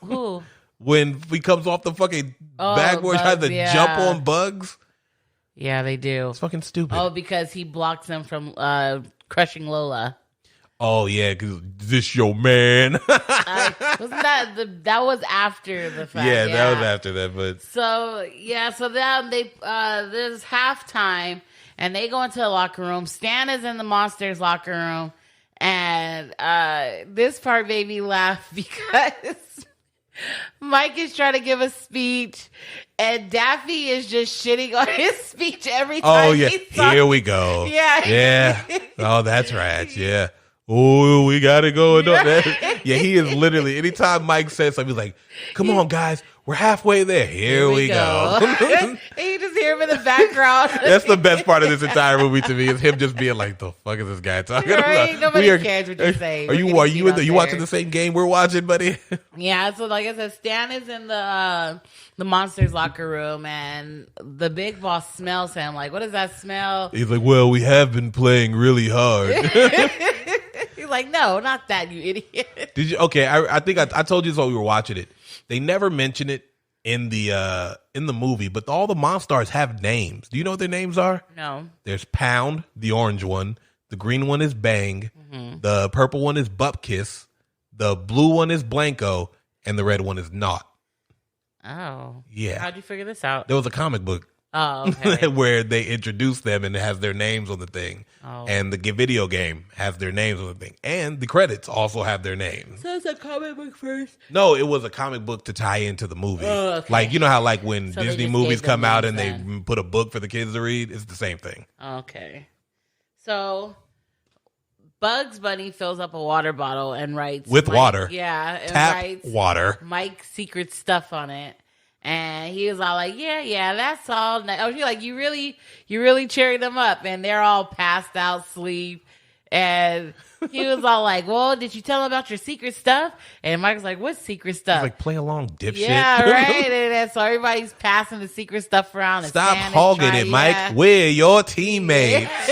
Who? When he comes off the fucking backboard, tries to jump on Bugs. Yeah, they do. It's fucking stupid. Oh, because he blocks them from crushing Lola. Oh, yeah, because this your man. Wasn't that was after the fact? Yeah, that was after that, but So then they there's halftime and they go into the locker room. Stan is in the Monsters locker room, and this part made me laugh because Mike is trying to give a speech, and Daffy is just shitting on his speech every time. oh yeah, he's talking. here we go. Yeah. Oh, that's right. Yeah. Oh, we gotta go. Yeah, he is literally. Anytime Mike says something, he's like, "Come on, guys, we're halfway there. Here we go." And you just hear him in the background. That's the best part of this entire movie to me is him just being like, "The fuck is this guy talking Right? about?" Nobody cares what you say. Are you watching the same game we're watching, buddy? Yeah. So like I said, Stan is in the Monsters locker room, and the big boss smells him. Like, what does that smell? He's like, "Well, we have been playing really hard." He's like, no, not that, you idiot. Did you? Okay, I think I told you this while we were watching it. They never mention it in the movie, but all the Monstars have names. Do you know what their names are? No. There's Pound, the orange one. The green one is Bang. Mm-hmm. The purple one is Bupkiss. The blue one is Blanco, and the red one is Naught. Oh. Yeah. How'd you figure this out? There was a comic book. Oh, okay. where they introduce them and it has their names on the thing. Oh. And the video game has their names on the thing. And the credits also have their names. So it's a comic book first? No, it was a comic book to tie into the movie. Oh, okay. Like, you know how like when So they Disney just movies gave them come out names and they put a book for the kids to read? It's the same thing. Okay. So Bugs Bunny fills up a water bottle and writes. With Mike, water. Yeah. And Tap writes water. Mike's secret stuff on it. And he was all like, yeah, that's all. Oh, she's like, you really cheering them up. And they're all passed out, asleep. And he was all like, well, did you tell him about your secret stuff? And Mike was like, what secret stuff? He's like, play along, dipshit. Yeah, right. And so everybody's passing the secret stuff around. And Stop Stan is hogging trying- it, Mike. yeah. We're your teammates.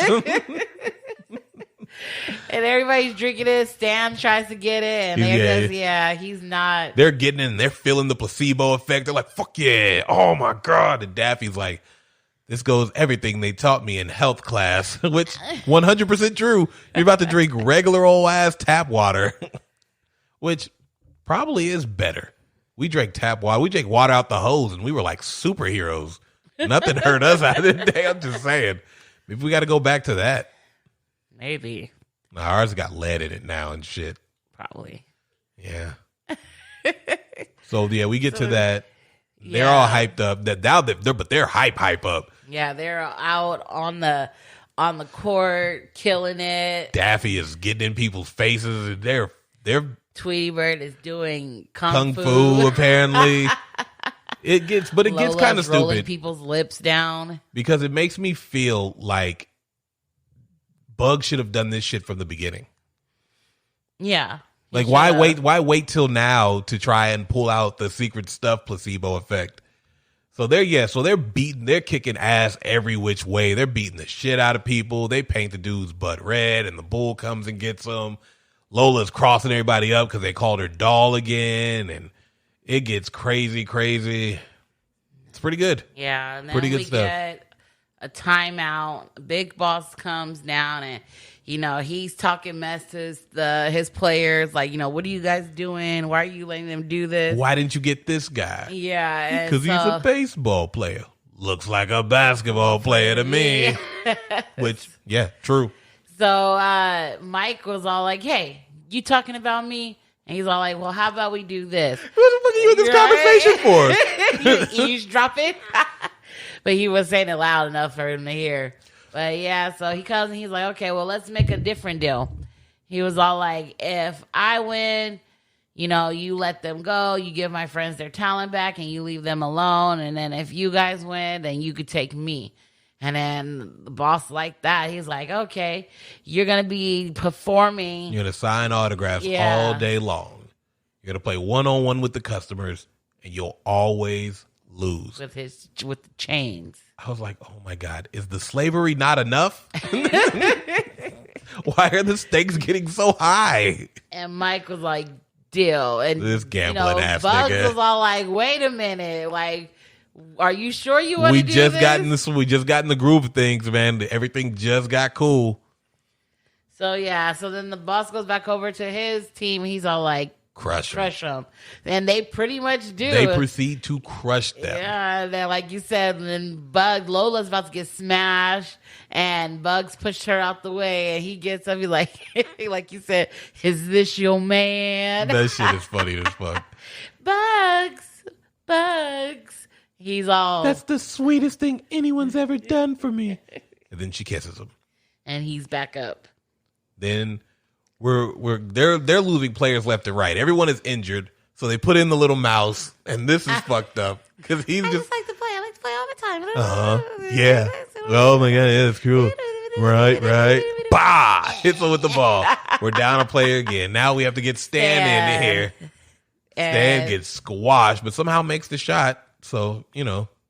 And everybody's drinking it. Stan tries to get it. And they're just, he's not. They're getting it and they're feeling the placebo effect. They're like, fuck yeah. Oh my God. And Daffy's like, this goes everything they taught me in health class, which 100% true. You're about to drink regular old ass tap water, which probably is better. We drank tap water. We drank water out the hose and we were like superheroes. Nothing hurt us out of the day. I'm just saying. Maybe we got to go back to that. Maybe. Nah, ours got lead in it now and shit. Probably. Yeah. So yeah, we get to that. They're all hyped up. But they're hype up. Yeah, they're out on the court killing it. Daffy is getting in people's faces. They're Tweety Bird is doing kung fu apparently. It gets kind of rolling stupid people's lips down because it makes me feel like Bug should have done this shit from the beginning. Yeah. Like why wait till now to try and pull out the secret stuff placebo effect? So they're kicking ass every which way. They're beating the shit out of people. They paint the dude's butt red and the bull comes and gets them. Lola's crossing everybody up because they called her doll again and it gets crazy. It's pretty good. Yeah, and then pretty good we stuff. Get a timeout. Big Boss comes down and he's talking mess to his players, like, what are you guys doing? Why are you letting them do this? Why didn't you get this guy? Yeah. Because he's a baseball player. Looks like a basketball player to me. Which, yeah, true. So Mike was all like, hey, you talking about me? And he's all like, well, how about we do this? What the fuck are you in this conversation for? You eavesdrop it? But he was saying it loud enough for him to hear. But yeah, so he comes and he's like, okay, well, let's make a different deal. He was all like, if I win, you know, you let them go, you give my friends their talent back, and you leave them alone. And then if you guys win, then you could take me. And then the boss liked that. He's like, okay, you're going to be performing. You're going to sign autographs all day long. You're going to play one-on-one with the customers, and you'll always lose. With the chains. I was like, oh, my God. Is the slavery not enough? Why are the stakes getting so high? And Mike was like, deal. And this gambling ass Bugs nigga was all like, wait a minute. Like, are you sure you want to do this? We just got in the groove of things, man. Everything just got cool. So, yeah. So then the boss goes back over to his team. He's all like, crush them. And they pretty much do. They proceed to crush them. Yeah. Then, like you said, then Lola's about to get smashed. And Bugs pushed her out the way. And he gets up. He's like, like you said, is this your man? That shit is funny as fuck. Bugs. He's all, that's the sweetest thing anyone's ever done for me. And then she kisses him. And he's back up. Then they're losing players left and right. Everyone is injured, so they put in the little mouse, and this is fucked up because he's I just like to play. I like to play all the time. Yeah. Oh my God, yeah, that's cool. Right. Bah! Hits him with the ball. We're down a player again. Now we have to get Stan in here. Stan gets squashed, but somehow makes the shot. So,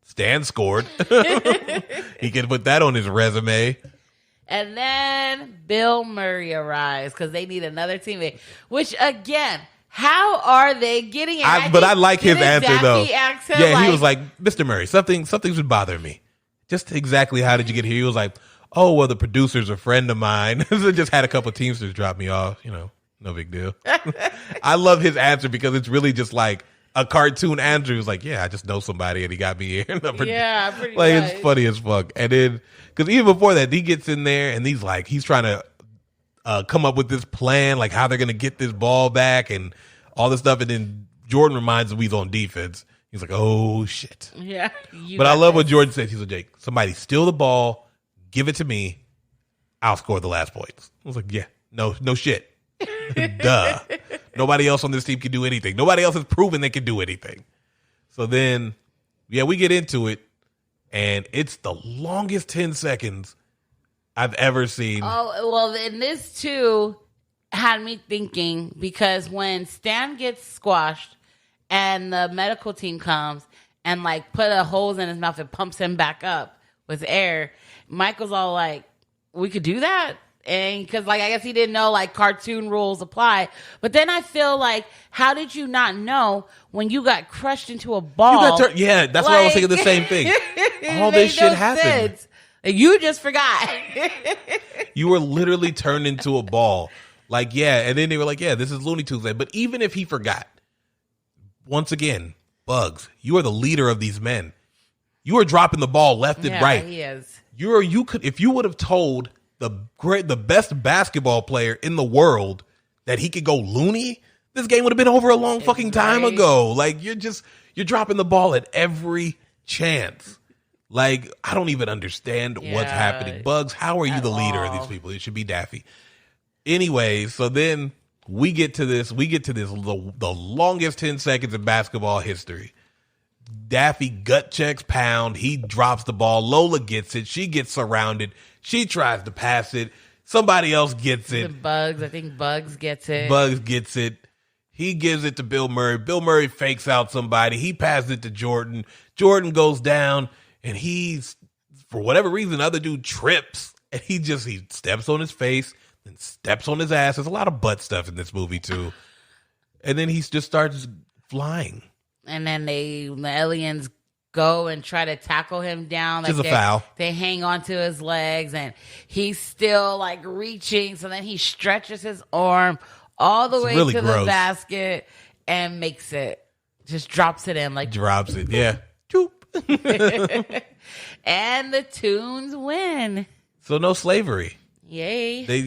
Stan scored. He can put that on his resume. And then Bill Murray arrives because they need another teammate. Which, again, how are they getting it? But I like his answer, though. He was like, Mr. Murray, something's been bothering me. Just exactly how did you get here? He was like, oh, well, the producer's a friend of mine. So just had a couple of Teamsters drop me off. No big deal. I love his answer because it's really just like a cartoon answer. He was like, yeah, I just know somebody and he got me here. Yeah, pretty like much. It's funny as fuck. And then, because even before that, he gets in there and he's trying to come up with this plan, like how they're going to get this ball back and all this stuff. And then Jordan reminds him he's on defense. He's like, oh, shit. Yeah. But I love what Jordan says. He's like, Jake, somebody steal the ball, give it to me. I'll score the last points. I was like, yeah, no shit. Duh. Nobody else on this team can do anything. Nobody else has proven they can do anything. So then, we get into it, and it's the longest 10 seconds I've ever seen. Oh, well, and this, too, had me thinking, because when Stan gets squashed and the medical team comes and, like, put a holes in his mouth and pumps him back up with air, Michael's all like, we could do that? And because, like, I guess he didn't know, like, cartoon rules apply. But then I feel like, how did you not know when you got crushed into a ball? Yeah, that's why I was thinking the same thing. All this shit happened. Sense. You just forgot. You were literally turned into a ball. Like, and then they were like, this is Looney Tunes. But even if he forgot, once again, Bugs, you are the leader of these men. You are dropping the ball left and right. He is. If you would have told the best basketball player in the world that he could go loony, this game would have been over a long fucking time ago. Like, you're dropping the ball at every chance. Like, I don't even understand what's happening. Bugs, how are you the leader of these people? It should be Daffy. Anyway, so then we get to this, the longest 10 seconds in basketball history. Daffy gut checks Pound. He drops the ball. Lola gets it. She gets surrounded. She tries to pass it. Somebody else gets it. Bugs. I think Bugs gets it. Bugs gets it. He gives it to Bill Murray. Bill Murray fakes out somebody. He passes it to Jordan. Jordan goes down, and for whatever reason, the other dude trips, and he steps on his face, then steps on his ass. There's a lot of butt stuff in this movie, too. And then he just starts flying. And then the aliens go and try to tackle him down. Like, it's a foul. They hang onto his legs, and he's still, like, reaching. So then he stretches his arm all the way to the basket and makes it. Just drops it in. Drops it, yeah. And the Toons win. So no slavery. Yay. They,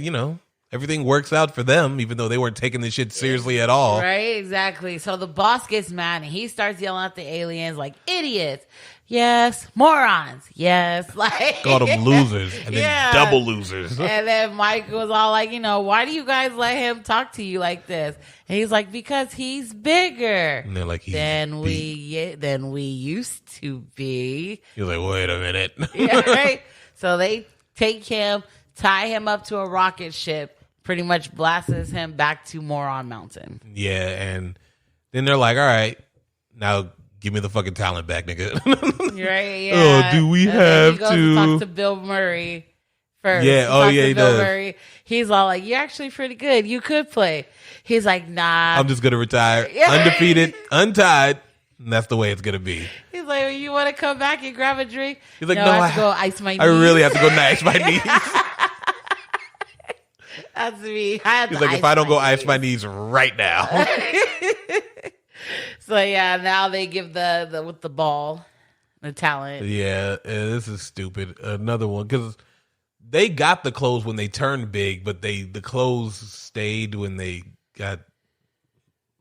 everything works out for them, even though they weren't taking this shit seriously at all. Right, exactly. So the boss gets mad and he starts yelling at the aliens like, idiots. Yes. Morons. Yes. Like, Called them losers and then double losers. And then Mike was all like, why do you guys let him talk to you like this? And he's like, because he's bigger And they're like, than we used to be. He was like, wait a minute. Yeah, right? So they take him, tie him up to a rocket ship, pretty much blasts him back to Moron Mountain. Yeah, and then they're like, all right, now give me the fucking talent back, nigga. Right, yeah. Oh, do we and have he goes to talk to Bill Murray first. Yeah, talks to he Bill does. Murray. He's all like, you're actually pretty good. You could play. He's like, nah. I'm just going to retire, Yeah. undefeated, untied, and that's the way it's going to be. He's like, well, you want to come back and grab a drink? He's like, no, no, I have to go ice my knees. I really have to go ice my knees. That's me. I have He's to like, if I don't go ice knees. my knees right now. So yeah, now they give the with the ball, the talent. Yeah, this is stupid. Another one, because they got the clothes when they turned big, but the clothes stayed when they got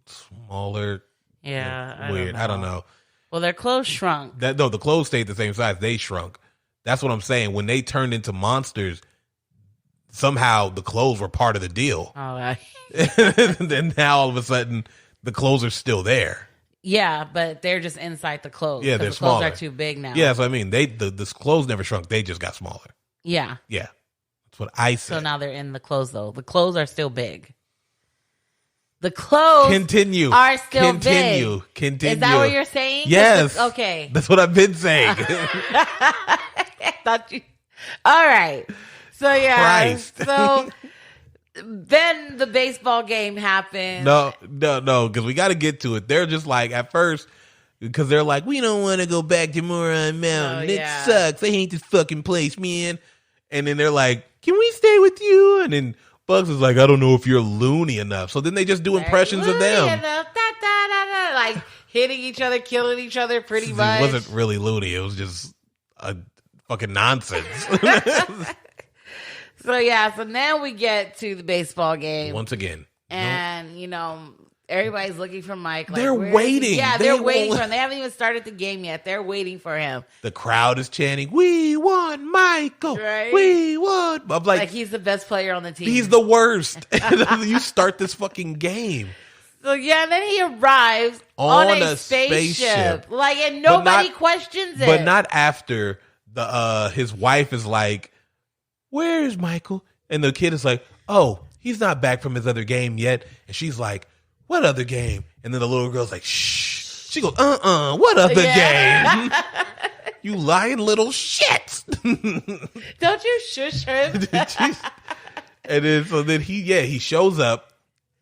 smaller. Yeah, Weird. I don't know. Well, their clothes shrunk. No, the clothes stayed the same size. They shrunk. That's what I'm saying. When they turned into monsters, somehow the clothes were part of the deal. All right. And then now all of a sudden the clothes are still there. Yeah, but they're just inside the clothes. Yeah, they're the clothes smaller. are too big now. Yeah, that's what I mean. The clothes never shrunk. They just got smaller. Yeah. Yeah, that's what I said. So now they're in the clothes though. The clothes are still big. The clothes Continue. are still Continue. big. Continue. Is that what you're saying? Yes. Okay. That's what I've been saying. Thought you. All right. So yeah. Christ. So then the baseball game happened. No, because we got to get to it. They're just like, at first, because they're like, we don't want to go back to Moron Mountain. Oh, It yeah. sucks. I hate this fucking place, man. And then they're like, can we stay with you? And then Bugs is like, I don't know if you're loony enough. So then they just do impressions of them. Like hitting each other, killing each other pretty much. It wasn't really loony. It was just a fucking nonsense. So yeah, so now we get to the baseball game. Once again. And, everybody's looking for Mike. Like, They're where is he? waiting. Yeah, They they're waiting won't- for him. They haven't even started the game yet. They're waiting for him. The crowd is chanting, we want Michael. Right. We want. I'm Like he's the best player on the team. he's the worst. You start this fucking game. So yeah, and then he arrives on a spaceship. spaceship. Like, and nobody not- questions it. But not after his wife is like, where is Michael? And the kid is like, oh, he's not back from his other game yet. And she's like, what other game? And then the little girl's like, shh. She goes, what other game? You lying little shit. Don't you shush him? And then he shows up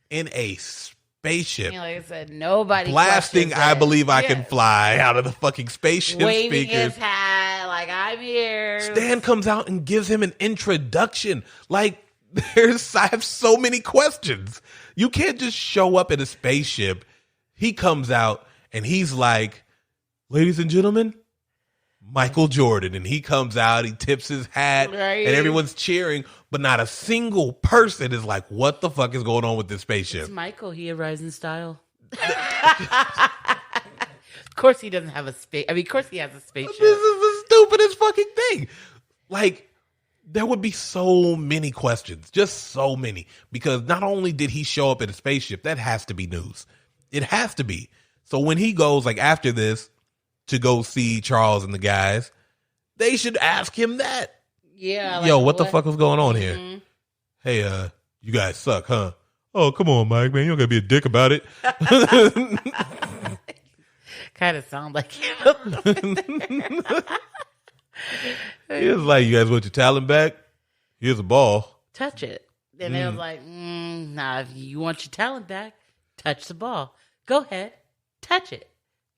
in a spaceship. Like I said, nobody Blasting, questions I it. believe I Yeah. can fly out of the fucking spaceship Waving speakers. his hat, like, I'm here. Stan comes out and gives him an introduction. Like, I have so many questions. You can't just show up in a spaceship. He comes out and he's like, ladies and gentlemen, Michael Jordan. And he comes out, he tips his hat, Right. and everyone's cheering, but not a single person is like, what the fuck is going on with this spaceship? It's Michael. He arrives in style. Of course he doesn't have a space. I mean, of course he has a spaceship. This is the stupidest fucking thing. Like, there would be so many questions, just so many, because not only did he show up in a spaceship, that has to be news. It has to be. So when he goes, like, after this to go see Charles and the guys, they should ask him that. Yeah. Like, Yo, what the fuck was going on here? Hey, you guys suck, huh? Oh, come on, Mike, man. You don't gotta be a dick about it. Kind of sound like him. He was like, you guys want your talent back? Here's a ball. Touch it. Then it was like, nah, if you want your talent back, touch the ball. Go ahead. Touch it.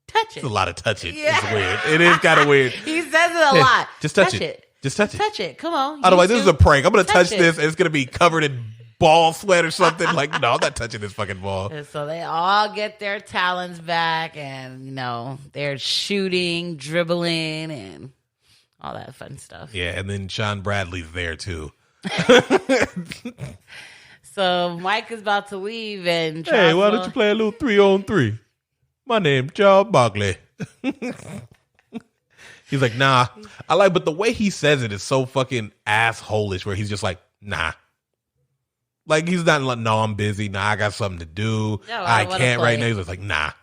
Touch it. It's a lot of touching. Yeah. It's weird. It is kind of weird. He says it a lot. Just touch it. Just touch it. Touch it. Come on. Otherwise, You this is two. a prank. I'm going to touch Touch it. this and it's going to be covered in ball sweat or something. Like, no, I'm not touching this fucking ball. And so they all get their talents back, and they're shooting, dribbling, and all that fun stuff. Yeah, and then Sean Bradley's there too. So Mike is about to leave, and Hey, why don't you play a little 3-on-3? My name's Charles Barkley. He's like, nah. But the way he says it is so fucking assholish, where he's just like, nah. Like, he's not like, no, I'm busy. Nah, I got something to do. No, I can't right now. He's just like, nah.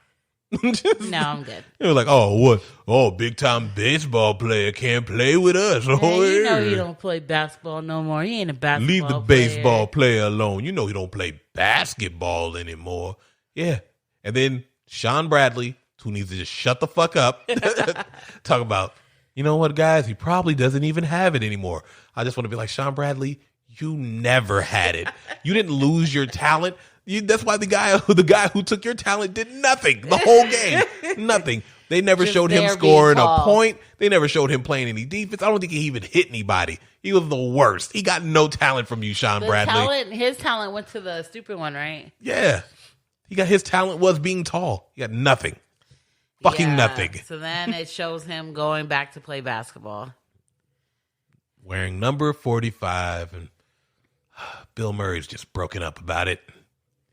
No, I'm good. He was like, oh, what? Oh, big time baseball player can't play with us. Oh, Hey, you know yeah. you don't play basketball no more. He ain't a basketball Leave the player. baseball player alone. You know you don't play basketball anymore. Yeah. And then Sean Bradley, who needs to just shut the fuck up, talk about, you know what, guys? He probably doesn't even have it anymore. I just want to be like, Sean Bradley, you never had it. You didn't lose your talent. That's why the guy who took your talent did nothing the whole game. Nothing. They never Just showed him there scoring being a tall. point. They never showed him playing any defense. I don't think he even hit anybody. He was the worst. He got no talent from you, Sean Bradley. His talent went to the stupid one, right? Yeah. His talent was being tall. He got nothing. Fucking Yeah. nothing. So then it shows him going back to play basketball. Wearing number 45, and Bill Murray's just broken up about it.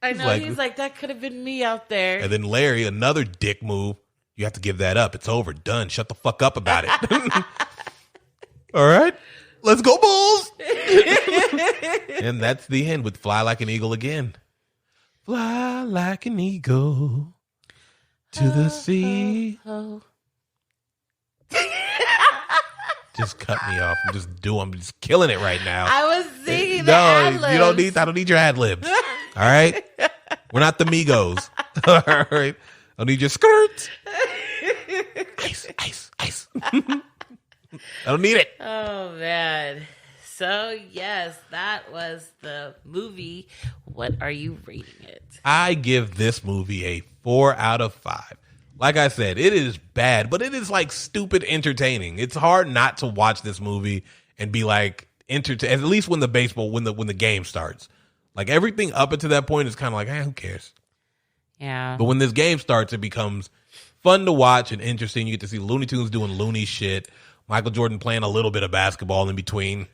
I know. He's like, that could have been me out there. And then Larry, another dick move. You have to give that up. It's over. Done. Shut the fuck up about it. All right. Let's go, Bulls. And that's the end with Fly Like an Eagle again. Fly like an eagle to the sea. Oh. Just cut me off. I'm just killing it right now. I was singing the No, ad-libs. I don't need your ad libs. All right? We're not the Migos. All right? I don't need your skirts. Ice. I don't need it. Oh, man. So, yes, that was the movie. What are you rating it? I give this movie a 4 out of 5. Like I said, it is bad, but it is like stupid entertaining. It's hard not to watch this movie and be like entertained. At least when the game starts. Like everything up until that point is kind of like, who cares? Yeah. But when this game starts, it becomes fun to watch and interesting. You get to see Looney Tunes doing loony shit. Michael Jordan playing a little bit of basketball in between.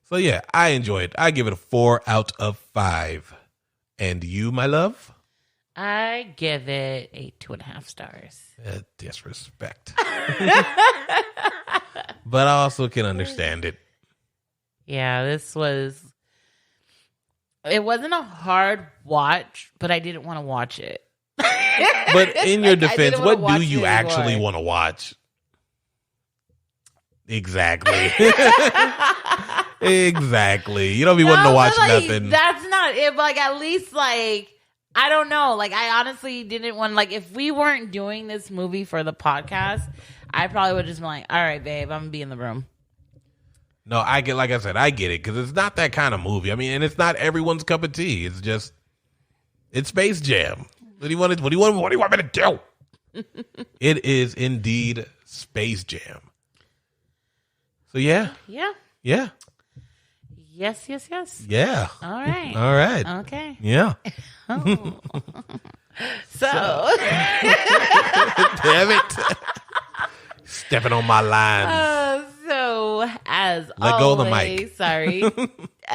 So yeah, I enjoy it. I give it a 4 out of 5. And you, my love? I give it a 2.5 stars. Disrespect. But I also can understand it. Yeah, it wasn't a hard watch, but I didn't want to watch it. But in your I defense, didn't wanna what watch do you it actually anymore. want to watch? Exactly. Exactly. You don't be wanting to watch but, like, nothing. That's not it. But like, at least, like, I don't know. Like, I honestly didn't want, like, if we weren't doing this movie for the podcast, I probably would just been like, all right, babe, I'm gonna be in the room. No, I get it, because it's not that kind of movie. I mean, and it's not everyone's cup of tea. It's just, it's Space Jam. What do you want me to do? It is indeed Space Jam. So yeah. Yeah. Yeah. Yes. Yeah. All right. All right. Okay. Yeah. So. Damn it. Stepping on my lines. So, as Let go of the mic. Sorry. I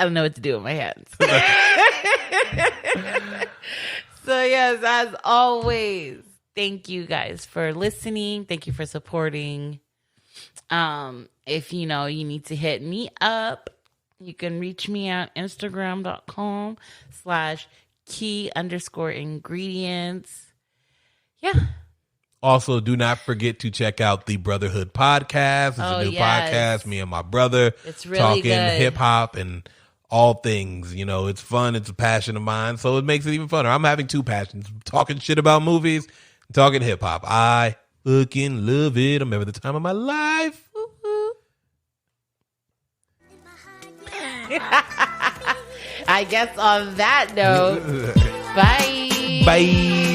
don't know what to do with my hands. So, yes, as always, thank you guys for listening. Thank you for supporting. If you need to hit me up, you can reach me at Instagram.com/key_ingredients. Yeah. Also, do not forget to check out the Brotherhood Podcast. It's a new podcast. Me and my brother. It's really talking good. hip hop and all things. It's fun. It's a passion of mine. So it makes it even funner. I'm having two passions. Talking shit about movies and talking hip hop. I fucking love it. I'm having the time of my life. I guess on that note, bye. Bye.